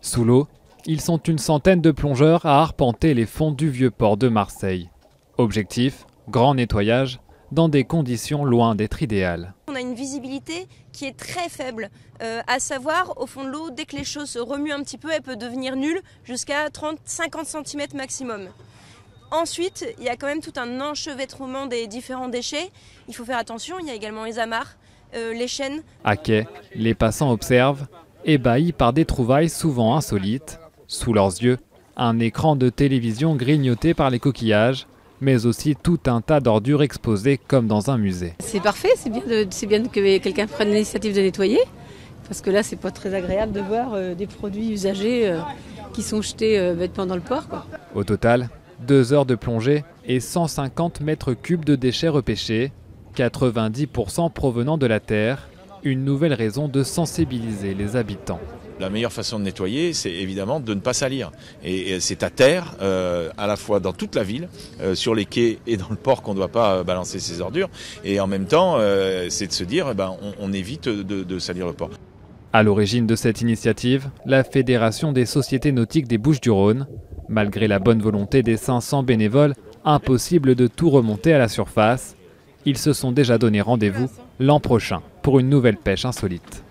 Sous l'eau, ils sont une centaine de plongeurs à arpenter les fonds du vieux port de Marseille. Objectif, grand nettoyage, dans des conditions loin d'être idéales. On a une visibilité qui est très faible, à savoir au fond de l'eau, dès que les choses se remuent un petit peu, elle peut devenir nulle jusqu'à 30-50 cm maximum. Ensuite, il y a quand même tout un enchevêtrement des différents déchets. Il faut faire attention, il y a également les amarres, les chaînes. À quai, les passants observent, ébahis par des trouvailles souvent insolites. Sous leurs yeux, un écran de télévision grignoté par les coquillages, mais aussi tout un tas d'ordures exposées comme dans un musée. C'est parfait, c'est bien que quelqu'un prenne l'initiative de nettoyer, parce que là c'est pas très agréable de voir des produits usagés qui sont jetés bêtement dans le port, quoi. Au total, 2 heures de plongée et 150 mètres cubes de déchets repêchés, 90% provenant de la terre, une nouvelle raison de sensibiliser les habitants. La meilleure façon de nettoyer, c'est évidemment de ne pas salir. Et c'est à terre, à la fois dans toute la ville, sur les quais et dans le port qu'on ne doit pas balancer ses ordures. Et en même temps, c'est de se dire, on évite de salir le port. À l'origine de cette initiative, la Fédération des sociétés nautiques des Bouches-du-Rhône. Malgré la bonne volonté des 500 bénévoles, impossible de tout remonter à la surface. Ils se sont déjà donné rendez-vous l'an prochain pour une nouvelle pêche insolite.